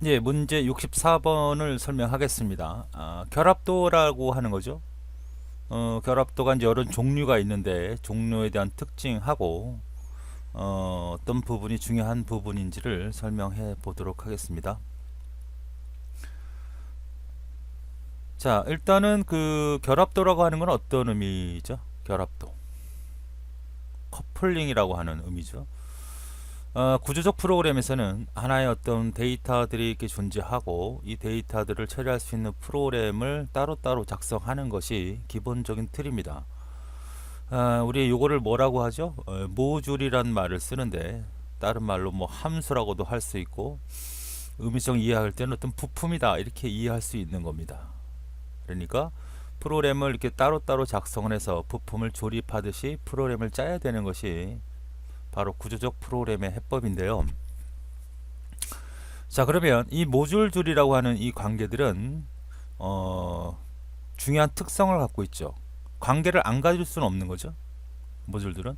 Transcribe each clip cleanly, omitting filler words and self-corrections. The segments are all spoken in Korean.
예, 문제 64번을 설명하겠습니다. 결합도라고 하는 거죠. 결합도가 이제 여러 종류가 있는데 종류에 대한 특징하고 어떤 부분이 중요한 부분인지를 설명해 보도록 하겠습니다. 자, 일단은 그 결합도라고 하는 건 어떤 의미죠? 결합도. 커플링이라고 하는 의미죠. 구조적 프로그램에서는 하나의 어떤 데이터들이 이렇게 존재하고 이 데이터들을 처리할 수 있는 프로그램을 따로따로 작성하는 것이 기본적인 틀입니다. 우리 요거를 뭐라고 하죠? 모듈이란 말을 쓰는데 다른 말로 뭐 함수라고도 할 수 있고 의미성 이해할 때는 어떤 부품이다 이렇게 이해할 수 있는 겁니다. 그러니까 프로그램을 이렇게 따로따로 작성을 해서 부품을 조립하듯이 프로그램을 짜야 되는 것이 바로 구조적 프로그램의 해법인데요. 자, 그러면 이 모듈들이라고 하는 이 관계들은 중요한 특성을 갖고 있죠. 관계를 안 가질 수는 없는 거죠. 모듈들은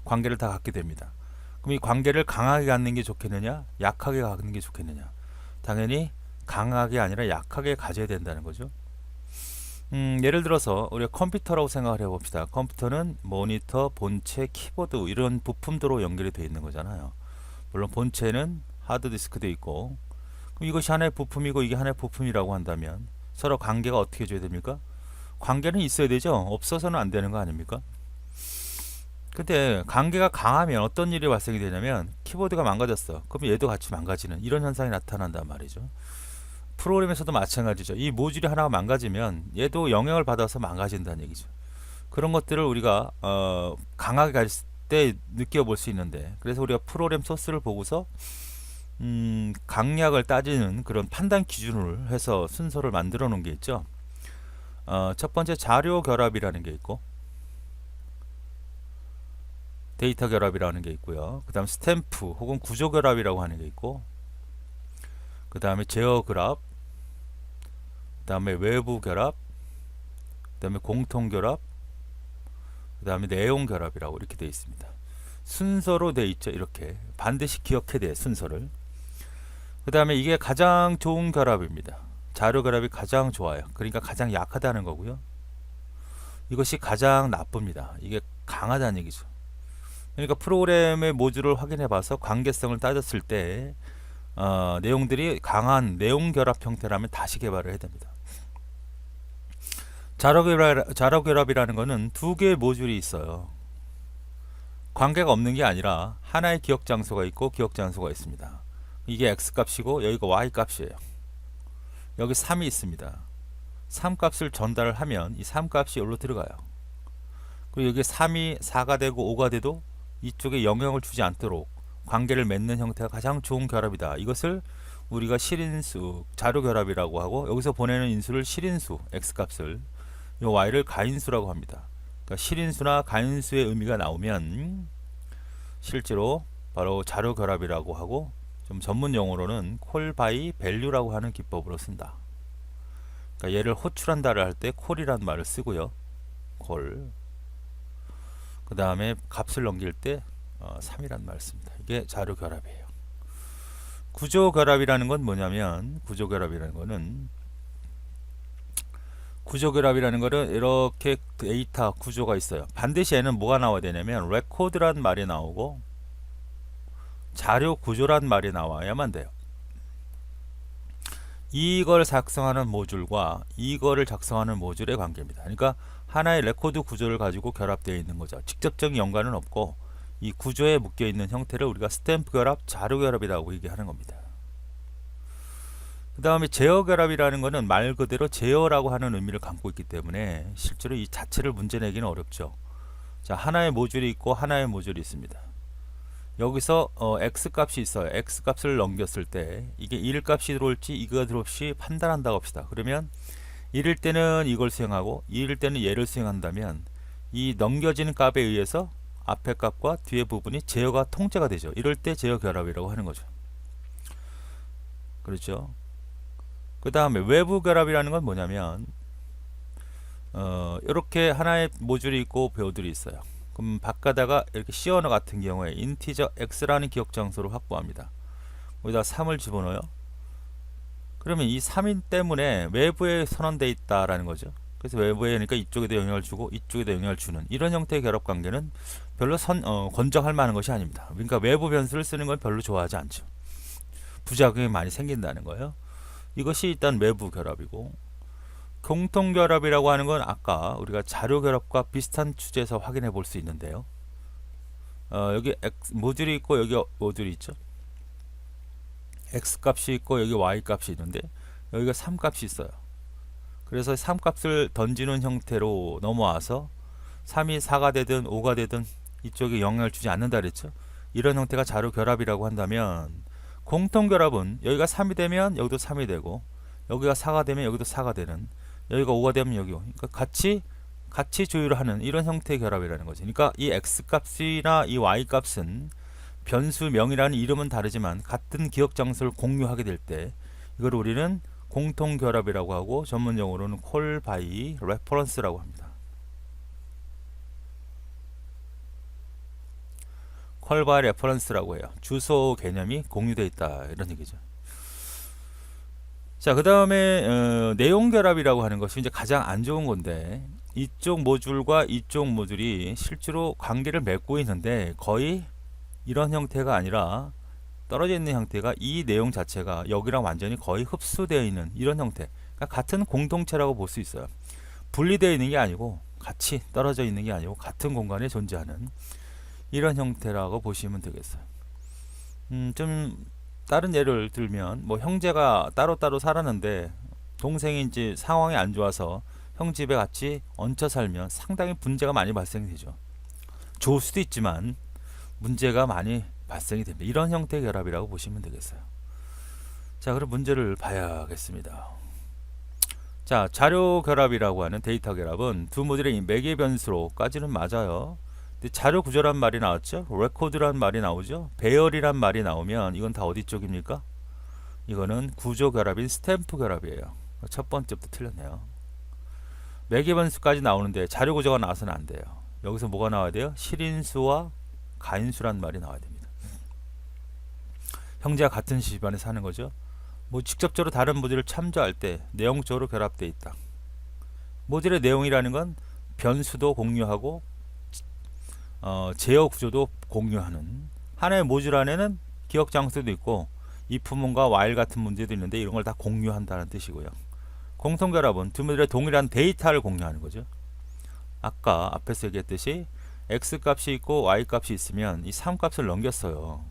관계를 다 갖게 됩니다. 그럼 이 관계를 강하게 갖는 게 좋겠느냐, 약하게 갖는 게 좋겠느냐? 당연히 강하게 아니라 약하게 가져야 된다는 거죠. 예를 들어서 우리가 컴퓨터라고 생각을 해봅시다. 컴퓨터는 모니터, 본체, 키보드 이런 부품들로 연결이 되어 있는 거잖아요. 물론 본체는 하드디스크도 있고, 그럼 이것이 하나의 부품이고 이게 하나의 부품이라고 한다면 서로 관계가 어떻게 해줘야 됩니까? 관계는 있어야 되죠. 없어서는 안 되는 거 아닙니까? 근데 관계가 강하면 어떤 일이 발생이 되냐면 키보드가 망가졌어. 그럼 얘도 같이 망가지는 이런 현상이 나타난단 말이죠. 프로그램에서도 마찬가지죠. 이 모듈이 하나가 망가지면 얘도 영향을 받아서 망가진다는 얘기죠. 그런 것들을 우리가 강하게 갈 때 느껴볼 수 있는데, 그래서 우리가 프로그램 소스를 보고서 강약을 따지는 그런 판단 기준을 해서 순서를 만들어 놓은 게 있죠. 첫 번째 자료 결합이라는 게 있고 데이터 결합이라는 게 있고요. 그 다음 스탬프 혹은 구조 결합이라고 하는 게 있고, 그 다음에 제어 결합, 그 다음에 외부 결합, 그 다음에 공통 결합, 그 다음에 내용 결합이라고 이렇게 되어 있습니다. 순서로 되어 있죠. 이렇게 반드시 기억해야 돼, 순서를. 그 다음에 이게 가장 좋은 결합입니다. 자료 결합이 가장 좋아요. 그러니까 가장 약하다는 거고요. 이것이 가장 나쁩니다. 이게 강하다는 얘기죠. 그러니까 프로그램의 모듈을 확인해 봐서 관계성을 따졌을 때 내용들이 강한 내용 결합 형태라면 다시 개발을 해야 됩니다. 자료 결합이라는 것은 두 개의 모듈이 있어요. 관계가 없는 게 아니라 하나의 기억 장소가 있고 기억 장소가 있습니다. 이게 x 값이고 여기가 y 값이에요. 여기 3이 있습니다. 3 값을 전달을 하면 이 3 값이 여기로 들어가요. 그리고 여기 3이 4가 되고 5가 돼도 이쪽에 영향을 주지 않도록 관계를 맺는 형태가 가장 좋은 결합이다. 이것을 우리가 실인수, 자료 결합이라고 하고, 여기서 보내는 인수를 실인수, x값을, 이 y를 가인수라고 합니다. 그러니까 실인수나 가인수의 의미가 나오면 실제로 바로 자료 결합이라고 하고, 좀 전문 용어로는 call by value라고 하는 기법으로 쓴다. 그러니까 얘를 호출한다를 할 때 call이라는 말을 쓰고요. call. 그 다음에 값을 넘길 때 3이라는 말을 씁니다. 이게 자료 결합이에요. 구조 결합이라는 건 뭐냐면, 구조 결합이라는 거는 이렇게 데이터 구조가 있어요. 반드시 얘는 뭐가 나와야 되냐면 레코드란 말이 나오고 자료 구조란 말이 나와야만 돼요. 이걸 작성하는 모듈과 이거를 작성하는 모듈의 관계입니다. 그러니까 하나의 레코드 구조를 가지고 결합되어 있는 거죠. 직접적인 연관은 없고 이 구조에 묶여 있는 형태를 우리가 스탬프 결합, 자료 결합이라고 얘기하는 겁니다. 그 다음에 제어 결합이라는 것은 말 그대로 제어라고 하는 의미를 갖고 있기 때문에 실제로 이 자체를 문제내기는 어렵죠. 자, 하나의 모듈이 있고 하나의 모듈이 있습니다. 여기서 x 값이 있어요. x 값을 넘겼을 때 이게 1 값이 들어올지 이거가 들어올지 판단한다고 합시다. 그러면 1일 때는 이걸 수행하고 2일 때는 얘를 수행한다면 이 넘겨지는 값에 의해서 앞에 값과 뒤에 부분이 제어가 통째가 되죠. 이럴 때 제어 결합이라고 하는 거죠. 그렇죠. 그 다음에 외부 결합이라는 건 뭐냐면 이렇게 하나의 모듈이 있고 배우들이 있어요. 그럼 바깥다가 이렇게 C 언어 같은 경우에 인티저 x라는 기억 장소를 확보합니다. 여기다 3을 집어넣어요. 그러면 이 3인 때문에 외부에 선언돼 있다라는 거죠. 그래서 외부에 그러니까 이쪽에도 영향을 주고 이쪽에도 영향을 주는 이런 형태의 결합 관계는 별로 권장할 만한 것이 아닙니다. 그러니까 외부 변수를 쓰는 건 별로 좋아하지 않죠. 부작용이 많이 생긴다는 거예요. 이것이 일단 외부 결합이고, 공통 결합이라고 하는 건 아까 우리가 자료 결합과 비슷한 추제에서 확인해 볼 수 있는데요. 여기 모듈이 있고 여기 모듈이 있죠. x 값이 있고 여기 y 값이 있는데 여기가 3 값이 있어요. 그래서 3 값을 던지는 형태로 넘어와서 3이 4가 되든 5가 되든 이쪽에 영향을 주지 않는다 그랬죠. 이런 형태가 자료 결합이라고 한다면, 공통 결합은 여기가 3이 되면 여기도 3이 되고 여기가 4가 되면 여기도 4가 되는, 여기가 5가 되면 여기 5. 그러니까 같이 조율을 하는 이런 형태의 결합이라는 거죠. 그러니까 이 x 값이나 이 y 값은 변수명이라는 이름은 다르지만 같은 기억 장소를 공유하게 될 때 이걸 우리는 공통 결합이라고 하고, 전문용어로는 call by reference라고 합니다. call by reference라고 해요. 주소 개념이 공유되어 있다 이런 얘기죠. 자, 그 다음에 내용 결합이라고 하는 것이 이제 가장 안 좋은 건데, 이쪽 모듈과 이쪽 모듈이 실제로 관계를 맺고 있는데 거의 이런 형태가 아니라 떨어져 있는 형태가, 이 내용 자체가 여기랑 완전히 거의 흡수되어 있는 이런 형태, 그러니까 같은 공동체라고 볼 수 있어요. 분리되어 있는 게 아니고 같이 떨어져 있는 게 아니고 같은 공간에 존재하는 이런 형태라고 보시면 되겠어요. 좀 다른 예를 들면, 뭐 형제가 따로따로 살았는데 동생이 이제 상황이 안 좋아서 형 집에 같이 얹혀 살면 상당히 문제가 많이 발생되죠. 좋을 수도 있지만 문제가 많이 발생이 됩니다. 이런 형태의 결합이라고 보시면 되겠어요. 자, 그럼 문제를 봐야겠습니다. 자, 자료 결합이라고 하는 데이터 결합은 두 모듈의 매개 변수로까지는 맞아요. 근데 자료 구조란 말이 나왔죠. 레코드란 말이 나오죠. 배열이란 말이 나오면 이건 다 어디 쪽입니까? 이거는 구조 결합인 스탬프 결합이에요. 첫 번째부터 틀렸네요. 매개 변수까지 나오는데 자료 구조가 나와서는 안 돼요. 여기서 뭐가 나와야 돼요? 실인수와 가인수란 말이 나와야 됩니다. 형제가 같은 집안에 사는 거죠. 뭐 직접적으로 다른 모듈을 참조할 때 내용적으로 결합되어 있다. 모듈의 내용이라는 건 변수도 공유하고 제어 구조도 공유하는, 하나의 모듈 안에는 기억 장소도 있고 if문과 while 같은 문제도 있는데 이런 걸 다 공유한다는 뜻이고요. 공통 결합은 두 모듈의 동일한 데이터를 공유하는 거죠. 아까 앞에서 얘기했듯이 x 값이 있고 y 값이 있으면 이 3 값을 넘겼어요.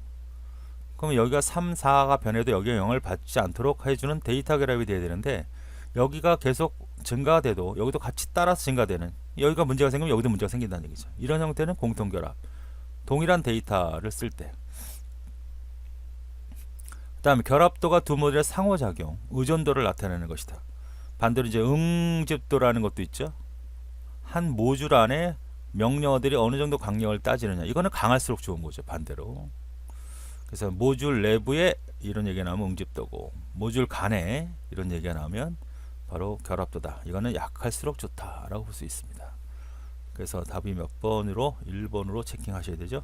그럼 여기가 3, 4가 변해도 여기에 영향을 받지 않도록 해주는 데이터 결합이 돼야 되는데, 여기가 계속 증가가 돼도 여기도 같이 따라서 증가되는, 여기가 문제가 생기면 여기도 문제가 생긴다는 얘기죠. 이런 형태는 공통 결합, 동일한 데이터를 쓸 때. 그 다음에 결합도가 두 모듈의 상호작용, 의존도를 나타내는 것이다. 반대로 이제 응집도라는 것도 있죠. 한 모듈 안에 명령어들이 어느 정도 강력을 따지느냐, 이거는 강할수록 좋은 거죠. 반대로. 그래서 모듈 내부에 이런 얘기가 나오면 응집도고, 모듈 간에 이런 얘기가 나오면 바로 결합도다. 이거는 약할수록 좋다라고 볼 수 있습니다. 그래서 답이 몇 번으로? 1번으로 체킹하셔야 되죠.